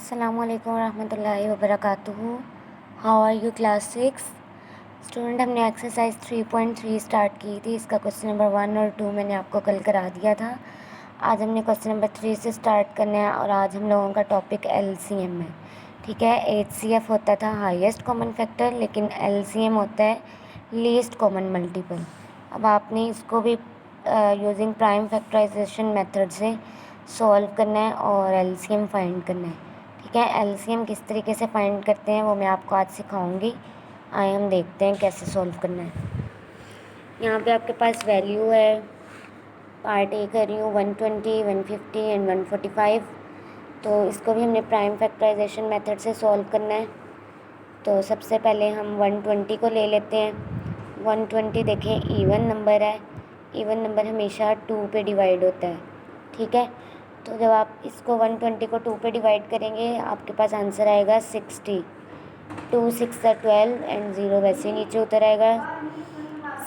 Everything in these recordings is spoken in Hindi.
अस्सलामुअलैकुम रहमतुल्लाहि व बरकातुहू। How are you class 6 student. हमने एक्सरसाइज 3.3 स्टार्ट की थी। इसका क्वेश्चन नंबर 1 और 2 मैंने आपको कल करा दिया था। आज हमने क्वेश्चन नंबर 3 से स्टार्ट करना है और आज हम लोगों का टॉपिक एलसीएम है। ठीक है, एचसीएफ होता था हाईएस्ट कॉमन फैक्टर, लेकिन एलसीएम होता है लीस्ट कॉमन मल्टीपल। अब आपने इसको भी यूजिंग प्राइम फैक्टराइजेशन मेथड से सॉल्व करना है और एलसीएम फाइंड करना है। ठीक है, एलसीएम किस तरीके से फाइंड करते हैं वो मैं आपको आज सिखाऊंगी। आइए हम देखते हैं कैसे सॉल्व करना है। यहाँ पे आपके पास वैल्यू है, पार्ट ए कर रही हूँ 120, 150 एंड 145। तो इसको भी हमने प्राइम फैक्टराइजेशन मेथड से सॉल्व करना है। तो सबसे पहले हम 120 को ले लेते हैं। 120 देखें इवन नंबर है, इवन नंबर हमेशा 2 पे डिवाइड होता है। ठीक है, तो जब आप इसको 120 को 2 पे डिवाइड करेंगे आपके पास आंसर आएगा 60। 2 6 12 एंड 0 वैसे ही नीचे उतर आएगा।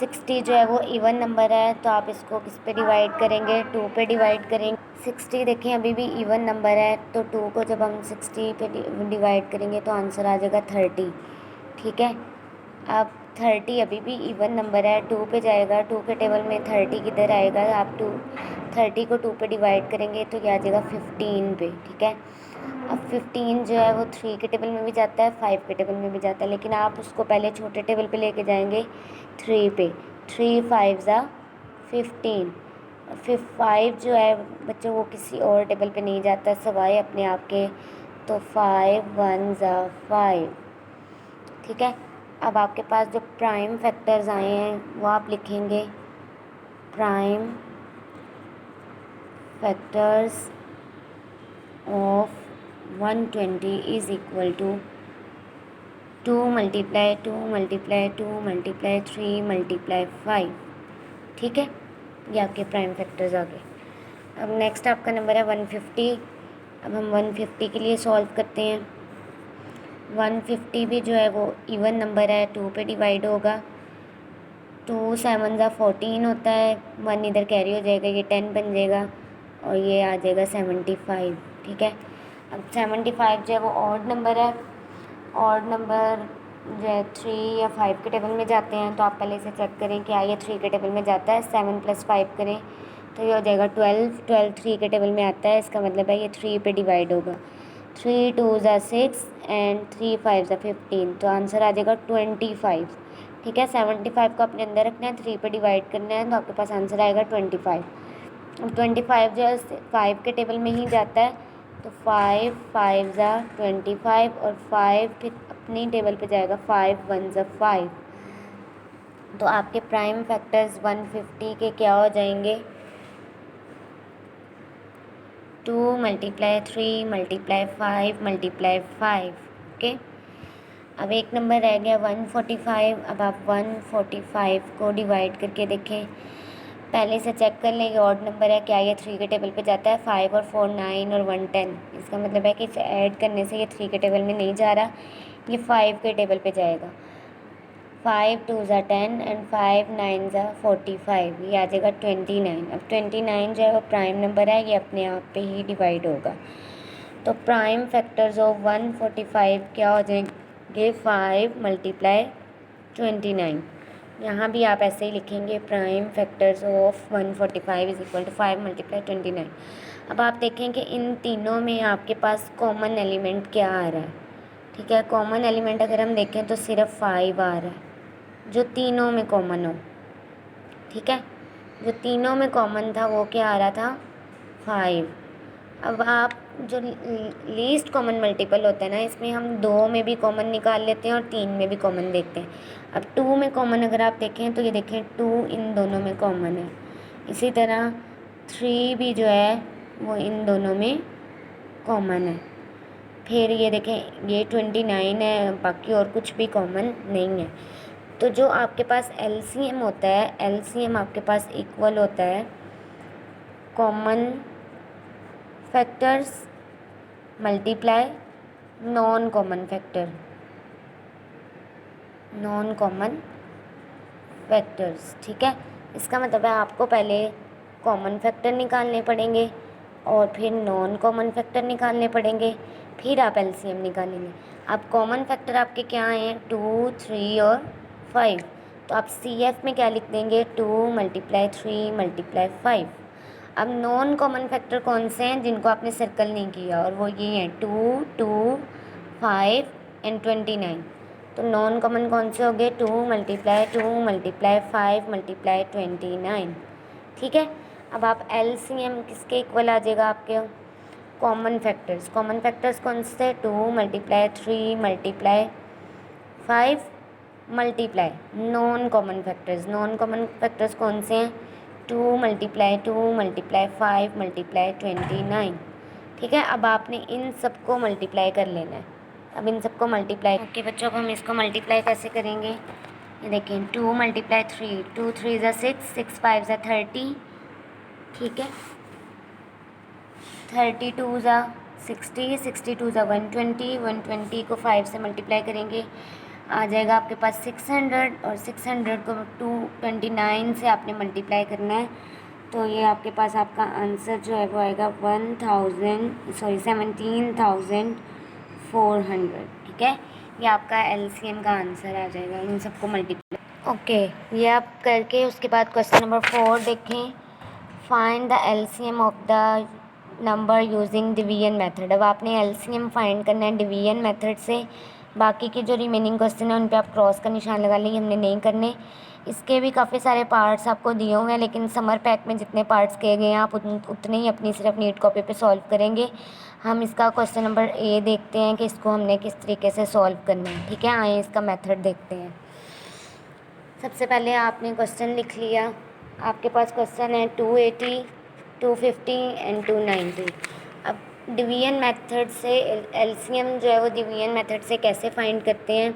60 जो है वो इवन नंबर है, तो आप इसको किस पे डिवाइड करेंगे, 2 पे डिवाइड करेंगे। 60 देखें अभी भी इवन नंबर है, तो 2 को जब हम 60 पे डिवाइड करेंगे तो आंसर आ जाएगा 30। ठीक है, अब 30 अभी भी इवन नंबर है, 2 पे जाएगा, 2 के टेबल में 30 किधर आएगा, आप 30 को 2 पे डिवाइड करेंगे तो क्या आ जाएगा 15 पे। ठीक है, अब 15 जो है वो 3 के टेबल में भी जाता है, 5 के टेबल में भी जाता है, लेकिन आप उसको पहले छोटे टेबल पे लेके जाएंगे 3 पे। 3 5 ज़ा 15। फिर 5 जो है बच्चों वो किसी और टेबल पे नहीं जाता सवाए अपने आप के, तो 5 1 ज़ा 5। ठीक है, अब आपके पास जो प्राइम फैक्टर्स आए हैं वो आप लिखेंगे prime factors of 120 is equal to 2 multiply 2 multiply 2 multiply 3 multiply 5। ठीक है, ये आपके प्राइम फैक्टर्स आ गए। अब नेक्स्ट आपका नंबर है 150। अब हम 150 के लिए सॉल्व करते हैं। 150 भी जो है वो इवन नंबर है, 2 पे डिवाइड होगा। 2 7 ज़ा 14 होता है, 1 इधर कैरी हो जाएगा, ये 10 बन जाएगा और ये आ जाएगा 75। ठीक है, अब 75 जो है वो ऑड नंबर है। ऑड नंबर जो है 3 या 5 के टेबल में जाते हैं, तो आप पहले से चेक करें कि ये 3 के टेबल में जाता है। 7 + 5 करें तो ये हो जाएगा 12। 12 3 के टेबल में आता है, इसका मतलब है ये 3 पे डिवाइड होगा। 3 2 ज़ा 6 एंड 3 5 ज़ा 15, तो आंसर आ जाएगा 25। ठीक है, 75 को अपने अंदर रखना है, 3 पे डिवाइड करना है, तो आपके पास आंसर आएगा 25। अब 25 जो है 5 के टेबल में ही जाता है, तो 5 5 ज़ा 25 और 5 फिर अपनी टेबल पे जाएगा, 5 1 ज़ा 5। तो आपके प्राइम फैक्टर्स 150 के क्या हो जाएंगे, 2 मल्टीप्लाई 3 मल्टीप्लाई 5 मल्टीप्लाई 5। ओके, अब एक नंबर रह गया 145। अब आप 145 को डिवाइड करके देखें, पहले से चेक कर लें ये ऑड नंबर है, क्या ये 3 के टेबल पे जाता है। 5 और 4 9 और 1 10, इसका मतलब है कि इसे ऐड करने से ये 3 के टेबल में नहीं जा रहा, ये 5 के टेबल पे जाएगा। 5 2 ज़ा 10 एंड 5 9 ज़ा 45, ये आ जाएगा 29। अब 29 जो है वो प्राइम नंबर है, ये अपने आप पे ही डिवाइड होगा। तो प्राइम फैक्टर्स ऑफ 145 क्या हो जाएंगे, 5 मल्टीप्लाई 29। यहाँ भी आप ऐसे ही लिखेंगे prime factors of 145 is equal to 5 multiply 29। अब आप देखें कि इन तीनों में आपके पास कॉमन एलिमेंट क्या आ रहा है। ठीक है, कॉमन एलिमेंट अगर हम देखें तो सिर्फ 5 आ रहा है जो तीनों में कॉमन हो। ठीक है, जो तीनों में कॉमन था वो क्या आ रहा था, 5। अब आप जो लीस्ट कॉमन मल्टीपल होता है ना, इसमें हम 2 में भी कॉमन निकाल लेते हैं और 3 में भी कॉमन देखते हैं। अब 2 में कॉमन अगर आप देखें तो ये देखें 2 इन दोनों में कॉमन है। इसी तरह 3 भी जो है वो इन दोनों में कॉमन है। फिर ये देखें ये 29 है, बाकी और कुछ भी कॉमन नहीं है। तो जो आपके पास एलसीएम होता है, एलसीएम आपके पास इक्वल होता है common factors multiply non common factor, non common factors. ठीक है, इसका मतलब है आपको पहले कॉमन फैक्टर निकालने पड़ेंगे और फिर नॉन कॉमन फैक्टर निकालने पड़ेंगे। फिर आप एलसीएम निकालेंगे। अब कॉमन फैक्टर आपके क्या हैं, 2, 3 और 5। तो आप CF में क्या लिख देंगे, 2 × 3 × 5। अब नॉन कॉमन फैक्टर कौन से हैं जिनको आपने सर्कल नहीं किया, और वो ये हैं 2, 2, 5 एंड 29। तो नॉन कॉमन कौन से हो गए, 2 × 2 × 5 × 29। ठीक है। अब आप LCM किसके इक्वल आ जाएगा आपके, कॉमन फैक्टर्स। कॉमन फैक्टर्स कौन से, 2 × 3 × 5 multiply non common factors. Non common factors कौन से हैं, 2 × 2 × 5 × 29। ठीक है। अब आपने इन सबको मल्टीप्लाई कर लेना है। अब इन सबको मल्टीप्लाई, ओके बच्चों, अब हम इसको मल्टीप्लाई कैसे करेंगे, ये देखिए, 2 × 3, 2 3 ज़ा 6, 6 5 ज़ा 30। ठीक है, 32 ज़ा 60, 62 ज़ा 120, 120 को 5 से मल्टीप्लाई करेंगे, आ जाएगा आपके पास 600, और 600 को 229 से आपने मल्टीप्लाई करना है। तो ये आपके पास आपका आंसर जो है वो आएगा 17,400। ठीक है, ये आपका LCM का आंसर आ जाएगा इन सबको मल्टीप्लाई। ओके, ये आप करके उसके बाद क्वेश्चन नंबर 4 देखें, find the LCM of the number using division method. अब आपने LCM फाइंड करना है डिवीजन मेथड से। बाकी के जो रिमेनिंग क्वेश्चन हैं उन पे आप क्रॉस का निशान लगा लेंगे, हमने नहीं करने। इसके भी काफ़ी सारे पार्ट्स आपको दिए हुए हैं, लेकिन समर पैक में जितने पार्ट्स किए गए हैं आप उतने ही अपनी सिर्फ नीट कॉपी पे सॉल्व करेंगे। हम इसका क्वेश्चन नंबर A देखते हैं कि इसको हमने किस तरीके से सॉल्व करना है। ठीक है, आइए इसका मेथड देखते हैं। सबसे पहले आपने क्वेश्चन लिख लिया, आपके पास क्वेश्चन है 280, 250 एंड 290। अब डिवीजन मेथड से LCM जो है वो डिवीजन मेथड से कैसे फाइंड करते हैं,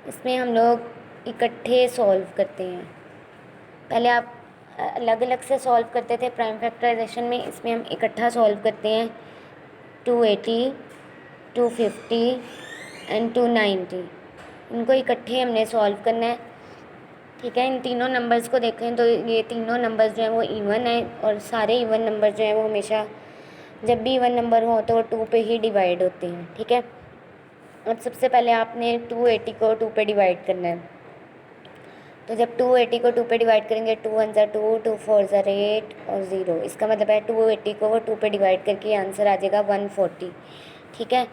इसमें हम लोग इकट्ठे सॉल्व करते हैं। पहले आप अलग अलग से सॉल्व करते थे प्राइम फैक्टराइजेशन में, इसमें हम इकट्ठा सॉल्व करते हैं। 280, 250 एंड 290, इनको इकट्ठे हमने सॉल्व करना है। ठीक है, इन तीनों नंबर्स को देखें तो ये तीनों नंबर्स जो हैं वो इवन है, और सारे इवन नंबर जो हैं वो हमेशा जब भी इवन नंबर हो तो वो 2 पे ही डिवाइड होते हैं। ठीक है, अब सबसे पहले आपने 280 को 2 पे डिवाइड करना है। तो जब 280 को 2 पे डिवाइड करेंगे, 2 1 ज़ा 2, 2 4 ज़ा 8 और 0, इसका मतलब है 280 को वो 2 पे डिवाइड करके आंसर आ जाएगा 140। ठीक है,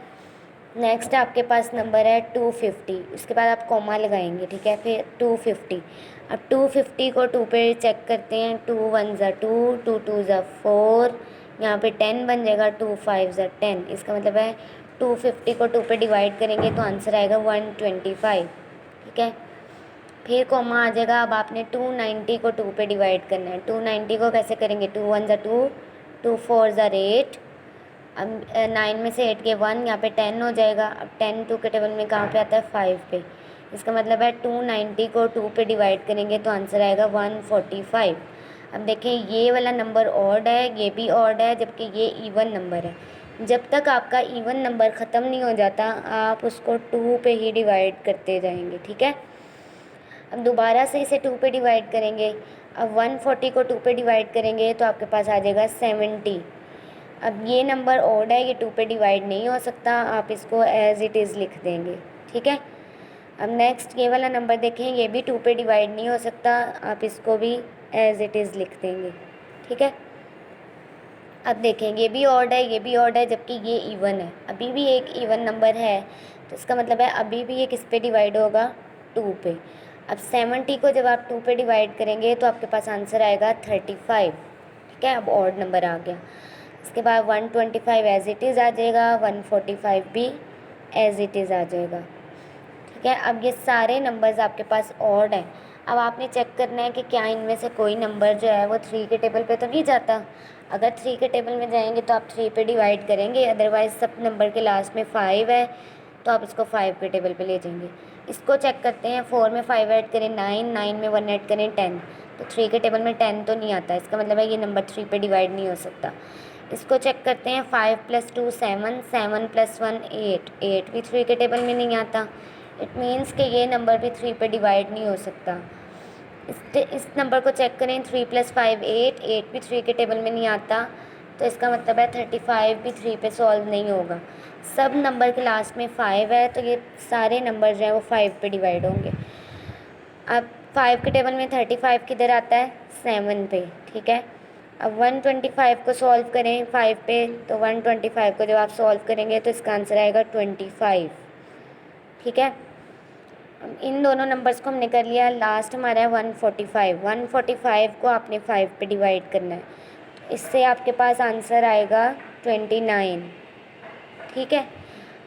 नेक्स्ट आपके पास नंबर है 250, उसके बाद आप कॉमा लगाएंगे। ठीक है, फिर 250। अब 250 को 2 पे चेक करते हैं, 2 1 ज़ा 2, 2 2 ज़ा 4, यहाँ पे 10 बन जाएगा, 2 5 ज़ा 10। इसका मतलब है 250 को 2 पे डिवाइड करेंगे तो आंसर आएगा 125। ठीक है, फिर कॉमा आ जाएगा। अब आपने 290 को 2 पे डिवाइड करना है। 290 को कैसे करेंगे, 2 1 ज़ा 2, 2 4 ज़ा 8, अब 9 में से 8 के 1, यहाँ पे 10 हो जाएगा। अब 10 2 के टेबल में कहाँ पे आता है, 5 पे। इसका मतलब है 290 को 2 पे डिवाइड करेंगे तो आंसर आएगा 145। अब देखें, ये वाला नंबर ऑड है, ये भी ऑड है, जबकि ये इवन नंबर है। जब तक आपका इवन नंबर ख़त्म नहीं हो जाता आप उसको 2 पे ही डिवाइड करते जाएंगे। ठीक है, अब दोबारा से इसे 2 पे डिवाइड करेंगे। अब 140 को 2 पे डिवाइड करेंगे तो आपके पास आ जाएगा 70। अब ये नंबर ऑड है, ये 2 पे डिवाइड नहीं हो सकता, आप इसको एज़ इट इज़ लिख देंगे। ठीक है, अब नेक्स्ट ये वाला नंबर देखें, ये भी 2 पे डिवाइड नहीं हो सकता, आप इसको भी एज़ इट इज़ लिख देंगे। ठीक है, अब देखें, ये भी ऑड है, ये भी ऑड है, जबकि ये इवन है, अभी भी एक इवन नंबर है, तो इसका मतलब है अभी भी ये किस पे डिवाइड होगा, 2 पे। अब 70 को जब आप 2 पे डिवाइड करेंगे तो आपके पास आंसर आएगा 35। ठीक है, अब ऑड नंबर आ गया। इसके बाद 125 एज़ इट इज़ आ जाएगा, 145 भी एज़ इट इज़ आ जाएगा। ठीक है, अब ये सारे नंबर्स आपके पास ऑड हैं। अब आपने चेक करना है कि क्या इनमें से कोई नंबर जो है वो 3 के टेबल पे तो नहीं जाता। अगर 3 के टेबल में जाएंगे तो आप 3 पे डिवाइड करेंगे, अदरवाइज़ सब नंबर के लास्ट में 5 है तो आप इसको 5 के टेबल पे ले जाएंगे। इसको चेक करते हैं, 4 में 5 ऐड करें 9, 9 में 1 ऐड करें 10, तो 3 के टेबल में 10 तो नहीं आता, इसका मतलब है ये नंबर 3 पे डिवाइड नहीं हो सकता। इसको चेक करते हैं, 5 + 2 7, 7 + 1 8, 8 भी 3 के टेबल में नहीं आता। इट मीन्स कि ये नंबर भी 3 पे डिवाइड नहीं हो सकता। इस नंबर को चेक करें, 3 + 5 8, 8 भी 3 के टेबल में नहीं आता। तो इसका मतलब है 35 भी 3 पे सॉल्व नहीं होगा। सब नंबर के लास्ट में 5 है, तो ये सारे नंबर जो हैं वो 5 पे डिवाइड होंगे। अब 5 के टेबल में 35 किधर आता है, 7 पे, ठीक है। अब 125 को सॉल्व करें 5 पे, तो 125 को जब आप सॉल्व करेंगे तो इसका आंसर आएगा 25, ठीक है। अब इन दोनों नंबर्स को हमने कर लिया, लास्ट हमारा है 145। 145 को आपने 5 पे डिवाइड करना है, इससे आपके पास आंसर आएगा 29, ठीक है।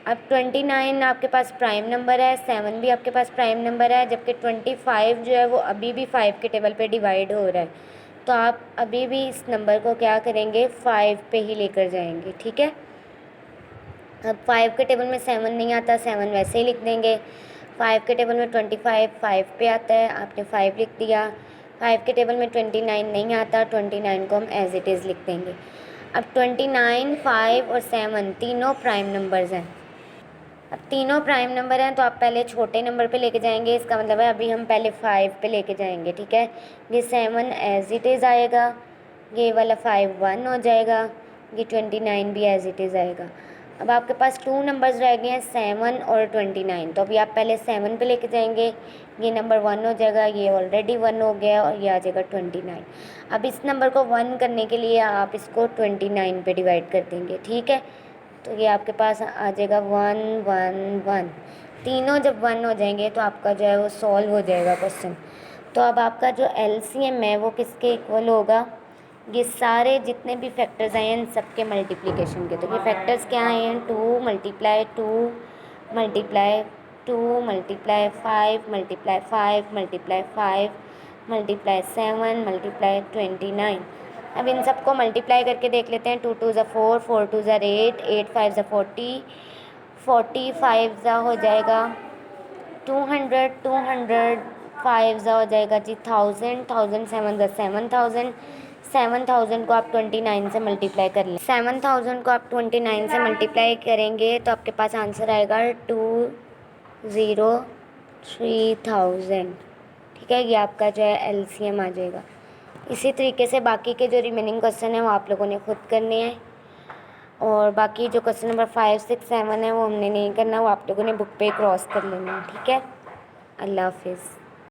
अब 29 आपके पास प्राइम नंबर है, 7 भी आपके पास प्राइम नंबर है, जबकि 25 जो है वो अभी भी 5 के टेबल पे डिवाइड हो रहा है। तो आप अभी भी इस नंबर को क्या करेंगे, 5 पे ही लेकर जाएंगे, ठीक है। अब 5 के टेबल में 7 नहीं आता, 7 वैसे ही लिख देंगे। 5 के टेबल में 25 5 पे आता है, आपने 5 लिख दिया। 5 के टेबल में 29 नहीं आता, 29 को हम एज इट इज़ लिख देंगे। अब 29, 5 और 7 तीनों प्राइम नंबर्स हैं। अब तीनों प्राइम नंबर हैं तो आप पहले छोटे नंबर पे लेके जाएंगे, इसका मतलब है अभी हम पहले 5 पे लेके जाएंगे, ठीक है। ये 7 एज इट इज़ आएगा, ये वाला 5 1 हो जाएगा, ये 29 भी एज इट इज़ आएगा। अब आपके पास 2 नंबर्स रह गए हैं, 7 और 29। तो अभी आप पहले 7 पे लेके जाएंगे, ये नंबर 1 हो जाएगा, ये ऑलरेडी 1 हो गया और ये आ जाएगा 29। अब इस नंबर को 1 करने के लिए आप इसको 29 पे डिवाइड कर देंगे, ठीक है। तो ये आपके पास आ जाएगा 1 1 1। तीनों जब 1 हो जाएंगे तो आपका जो है वो सॉल्व हो जाएगा क्वेश्चन। तो अब आपका जो एलसीएम है वो किसके इक्वल होगा, ये सारे जितने भी फैक्टर्स आए हैं इन सबके मल्टीप्लिकेशन के। तो ये फैक्टर्स क्या आए हैं, 2 multiply 2 multiply 2 multiply 5 multiply 5 multiply 5 multiply 7 multiply 29। अब इन सबको मल्टीप्लाई करके देख लेते हैं। 2 2 ज़ा 4, 4 2 ज़ा 8, 8 5 ज़ा 40, 45 ज़ा हो जाएगा 200, 200 5 ज़ा हो जाएगा जी 1000, 1000 7 ज़ा 7000, 7000 को आप 29 से मल्टीप्लाई कर लें। 7000 को आप 29 से मल्टीप्लाई करेंगे तो आपके पास आंसर आएगा 203,000, ठीक है। ये आपका जो है एलसीएम आ जाएगा। इसी तरीके से बाकी के जो रिमेनिंग क्वेश्चन हैं वो आप लोगों ने खुद करने हैं, और बाकी जो क्वेश्चन नंबर 5 6 7 है वो हमने नहीं करना, वो आप लोगों ने बुक पे क्रॉस कर लेना है, ठीक है। अल्लाह हाफिज़।